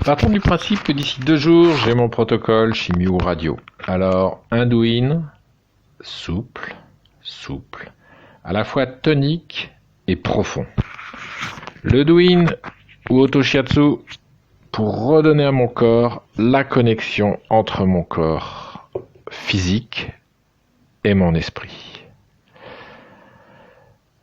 Partons du principe que d'ici 2 jours, j'ai mon protocole chimie ou radio. Alors, un do-in, souple, à la fois tonique et profond. Le do-in ou auto-shiatsu pour redonner à mon corps la connexion entre mon corps physique et mon esprit.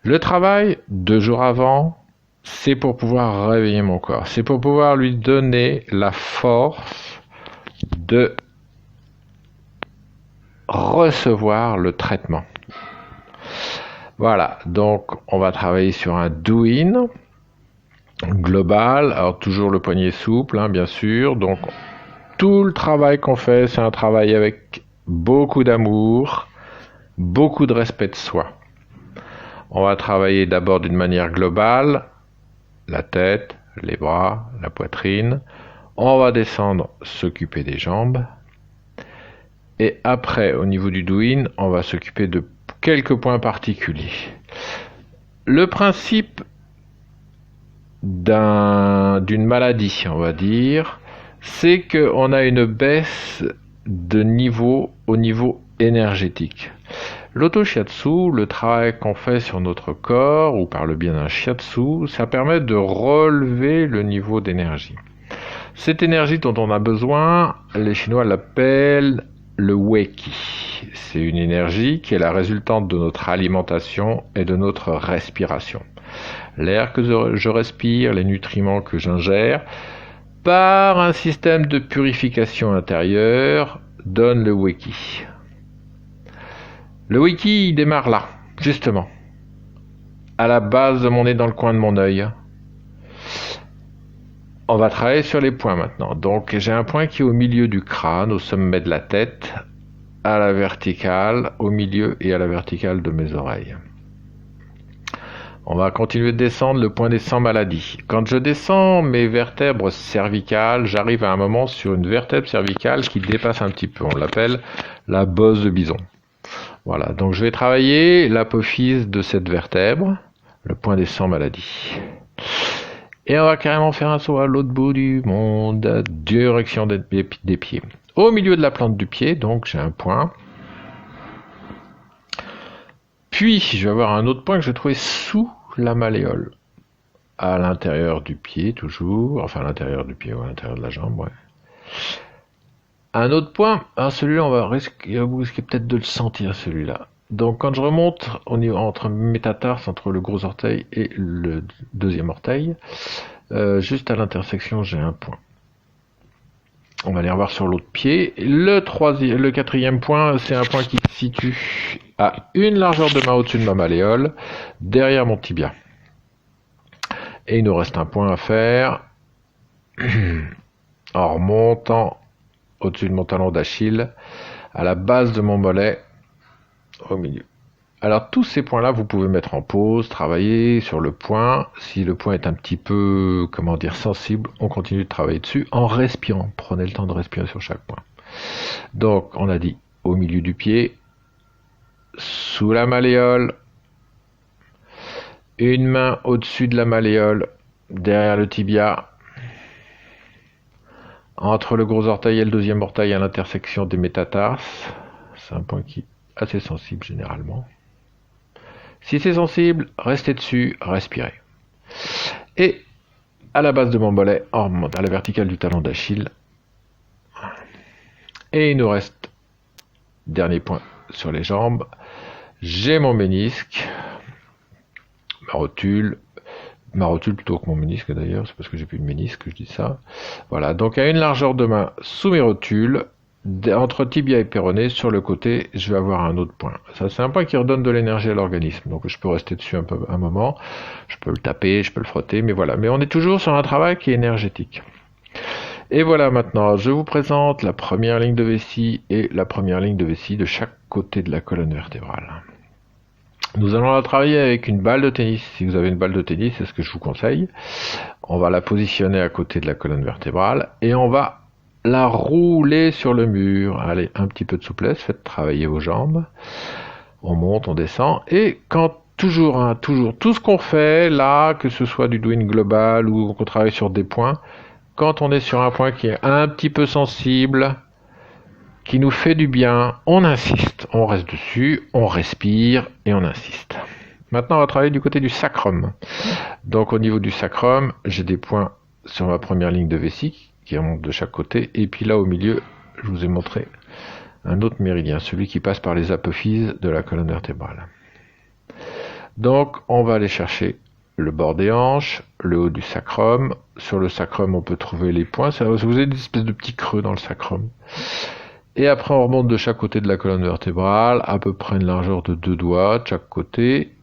Le travail, 2 jours avant, c'est pour pouvoir réveiller mon corps. C'est pour pouvoir lui donner la force de recevoir le traitement. Voilà, donc on va travailler sur un do-in global. Alors toujours le poignet souple, bien sûr. Donc tout le travail qu'on fait, c'est un travail avec beaucoup d'amour, beaucoup de respect de soi. On va travailler d'abord d'une manière globale, la tête, les bras, la poitrine. On va descendre, s'occuper des jambes. Et après, au niveau du do-in, on va s'occuper de quelques points particuliers. Le principe d'une maladie, on va dire, c'est qu'on a une baisse de niveau au niveau énergétique. L'auto-shiatsu, le travail qu'on fait sur notre corps ou par le biais d'un shiatsu, ça permet de relever le niveau d'énergie. Cette énergie dont on a besoin, les Chinois l'appellent le Weiki. C'est une énergie qui est la résultante de notre alimentation et de notre respiration. L'air que je respire, les nutriments que j'ingère, par un système de purification intérieure, donne le Weiki. Le Weiki, il démarre là, justement, à la base de mon nez, dans le coin de mon œil. On va travailler sur les points maintenant. Donc j'ai un point qui est au milieu du crâne, au sommet de la tête, à la verticale, au milieu et à la verticale de mes oreilles. On va continuer de descendre, le point des 100 maladies. Quand je descends mes vertèbres cervicales, j'arrive à un moment sur une vertèbre cervicale qui dépasse un petit peu. On l'appelle la bosse de bison. Voilà, donc je vais travailler l'apophyse de cette vertèbre, le point des 100 maladies. Et on va carrément faire un saut à l'autre bout du monde, direction des pieds. Au milieu de la plante du pied, donc j'ai un point. Puis je vais avoir un autre point que je vais trouver sous la malléole. À l'intérieur du pied, toujours. Enfin, à l'intérieur du pied ou à l'intérieur de la jambe, ouais. Un autre point, celui-là, vous risquez peut-être de le sentir, celui-là. Donc quand je remonte entre mes métatarses, entre le gros orteil et le deuxième orteil, juste à l'intersection, j'ai un point. On va aller revoir sur l'autre pied. Le quatrième point, c'est un point qui se situe à une largeur de main au-dessus de ma malléole, derrière mon tibia. Et il nous reste un point à faire en remontant au-dessus de mon talon d'Achille, à la base de mon mollet, au milieu. Alors tous ces points-là, vous pouvez mettre en pause, travailler sur le point. Si le point est un petit peu, sensible, on continue de travailler dessus en respirant. Prenez le temps de respirer sur chaque point. Donc, on a dit au milieu du pied, sous la malléole, une main au-dessus de la malléole, derrière le tibia, entre le gros orteil et le deuxième orteil à l'intersection des métatarses. C'est un point qui est assez sensible généralement. Si c'est sensible, restez dessus, respirez. Et à la base de mon mollet, on remonte à la verticale du talon d'Achille. Et il nous reste, dernier point sur les jambes, j'ai mon ménisque, ma rotule plutôt que mon ménisque d'ailleurs, c'est parce que j'ai plus de ménisque que je dis ça. Voilà, donc à une largeur de main sous mes rotules, entre tibia et péroné, sur le côté, je vais avoir un autre point. Ça, c'est un point qui redonne de l'énergie à l'organisme. Donc, je peux rester dessus un moment. Je peux le taper, je peux le frotter, mais voilà. Mais on est toujours sur un travail qui est énergétique. Et voilà, maintenant, je vous présente la première ligne de vessie et la première ligne de vessie de chaque côté de la colonne vertébrale. Nous allons la travailler avec une balle de tennis. Si vous avez une balle de tennis, c'est ce que je vous conseille. On va la positionner à côté de la colonne vertébrale et on va la rouler sur le mur. Allez, un petit peu de souplesse, faites travailler vos jambes. On monte, on descend. Et quand toujours, tout ce qu'on fait là, que ce soit du do-in global ou qu'on travaille sur des points, quand on est sur un point qui est un petit peu sensible, qui nous fait du bien, on insiste, on reste dessus, on respire et on insiste. Maintenant, on va travailler du côté du sacrum. Donc au niveau du sacrum, j'ai des points sur ma première ligne de vessie qui remontent de chaque côté, et puis là au milieu, je vous ai montré un autre méridien, celui qui passe par les apophyses de la colonne vertébrale. Donc on va aller chercher le bord des hanches, le haut du sacrum. Sur le sacrum, on peut trouver les points. Vous avez des espèces de petits creux dans le sacrum. Et après, on remonte de chaque côté de la colonne vertébrale, à peu près une largeur de 2 doigts de chaque côté.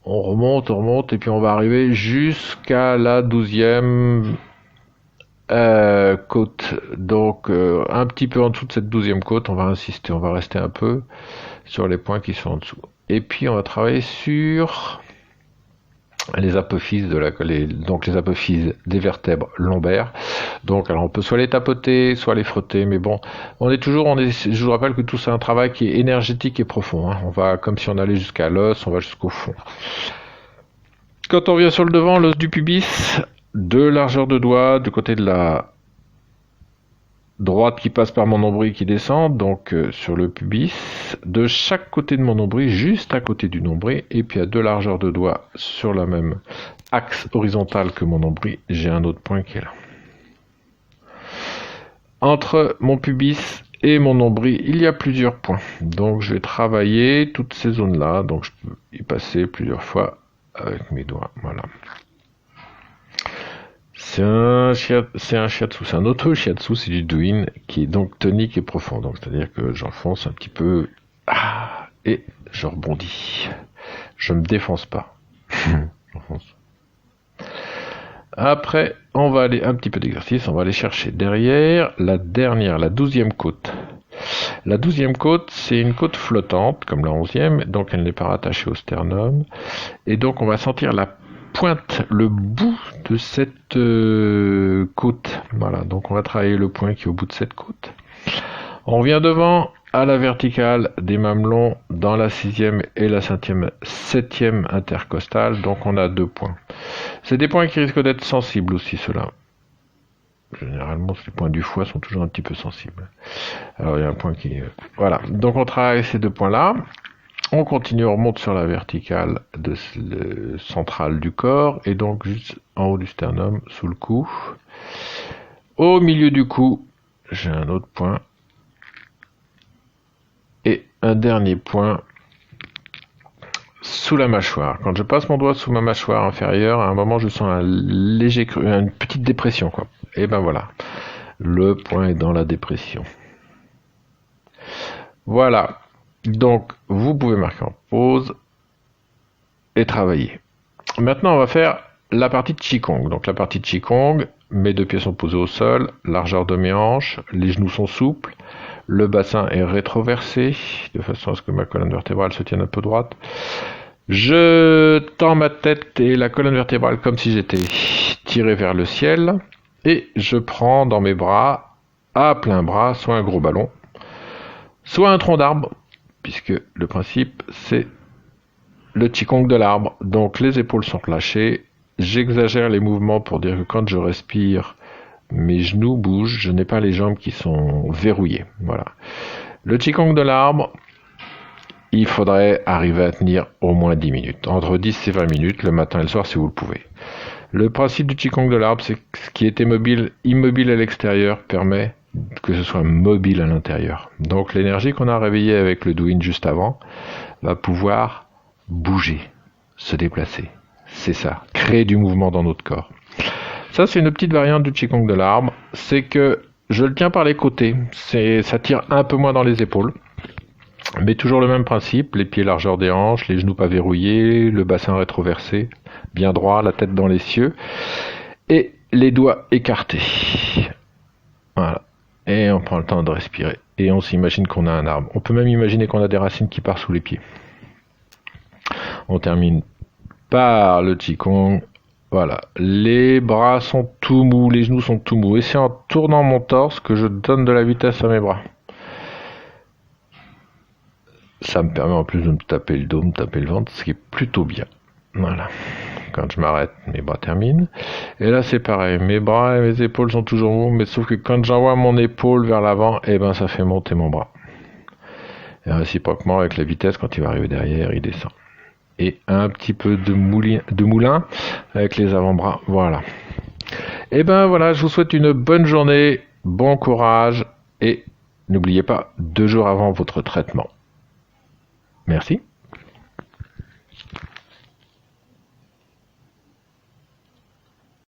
On remonte, et puis on va arriver jusqu'à la 12e côte. Donc, un petit peu en dessous de cette 12e côte, on va insister, on va rester un peu sur les points qui sont en dessous. Et puis, on va travailler sur les apophyses donc les apophyses des vertèbres lombaires. Donc alors on peut soit les tapoter, soit les frotter, mais bon, je vous rappelle que tout c'est un travail qui est énergétique et profond, hein. On va comme si on allait jusqu'à l'os, on va jusqu'au fond. Quand on vient sur le devant, l'os du pubis, 2 largeurs de doigts du côté de la droite qui passe par mon nombril qui descend, donc sur le pubis, de chaque côté de mon nombril, juste à côté du nombril, et puis à 2 largeurs de doigts sur la même axe horizontal que mon nombril, j'ai un autre point qui est là. Entre mon pubis et mon nombril, il y a plusieurs points, donc je vais travailler toutes ces zones-là, donc je peux y passer plusieurs fois avec mes doigts, voilà. C'est un shiatsu, c'est un auto-shiatsu, c'est du Douyin qui est donc tonique et profond. Donc c'est-à-dire que j'enfonce un petit peu et je rebondis. Je me défonce pas. J'enfonce. Après, on va aller un petit peu d'exercice, on va aller chercher derrière la 12e côte. La 12e côte, c'est une côte flottante, comme la 11e, donc elle n'est pas rattachée au sternum. Et donc on va sentir la pointe, le bout de cette côte. Voilà, donc on va travailler le point qui est au bout de cette côte. On revient devant à la verticale des mamelons dans la 6e et la 7e intercostale, donc on a 2 points. C'est des points qui risquent d'être sensibles aussi, ceux-là. Généralement, les points du foie sont toujours un petit peu sensibles. Alors il y a un point qui... Voilà, donc on travaille ces 2 points-là. On continue, on remonte sur la verticale centrale du corps, et donc juste en haut du sternum, sous le cou. Au milieu du cou, j'ai un autre point. Et un dernier point sous la mâchoire. Quand je passe mon doigt sous ma mâchoire inférieure, à un moment je sens un léger creux, une petite dépression, quoi. Et ben voilà, le point est dans la dépression. Voilà. Donc, vous pouvez marquer en pause et travailler. Maintenant, on va faire la partie de Qigong. Donc, la partie de Qigong, mes 2 pieds sont posés au sol, largeur de mes hanches, les genoux sont souples, le bassin est rétroversé, de façon à ce que ma colonne vertébrale se tienne un peu droite. Je tends ma tête et la colonne vertébrale comme si j'étais tiré vers le ciel, et je prends dans mes bras, à plein bras, soit un gros ballon, soit un tronc d'arbre, puisque le principe c'est le Qigong de l'arbre. Donc les épaules sont relâchées, j'exagère les mouvements pour dire que quand je respire, mes genoux bougent, je n'ai pas les jambes qui sont verrouillées. Voilà. Le Qigong de l'arbre, il faudrait arriver à tenir au moins 10 minutes, entre 10 et 20 minutes, le matin et le soir si vous le pouvez. Le principe du Qigong de l'arbre, c'est que ce qui était immobile à l'extérieur permet que ce soit mobile à l'intérieur. Donc l'énergie qu'on a réveillée avec le Douyin juste avant va pouvoir bouger, se déplacer. C'est ça, créer du mouvement dans notre corps. Ça, c'est une petite variante du Qigong de l'arbre. C'est que je le tiens par les côtés. Ça tire un peu moins dans les épaules. Mais toujours le même principe, les pieds largeur des hanches, les genoux pas verrouillés, le bassin rétroversé, bien droit, la tête dans les cieux, et les doigts écartés. Voilà. Et on prend le temps de respirer. Et on s'imagine qu'on a un arbre. On peut même imaginer qu'on a des racines qui partent sous les pieds. On termine par le Qigong. Voilà. Les bras sont tout mous, les genoux sont tout mous. Et c'est en tournant mon torse que je donne de la vitesse à mes bras. Ça me permet en plus de me taper le dos, me taper le ventre, ce qui est plutôt bien. Voilà. Quand je m'arrête, mes bras terminent. Et là, c'est pareil. Mes bras et mes épaules sont toujours mous, mais sauf que quand j'envoie mon épaule vers l'avant, eh ben, ça fait monter mon bras. Et réciproquement, avec la vitesse, quand il va arriver derrière, il descend. Et un petit peu de moulin avec les avant-bras. Voilà. Et ben voilà, je vous souhaite une bonne journée, bon courage et n'oubliez pas, 2 jours avant votre traitement. Merci.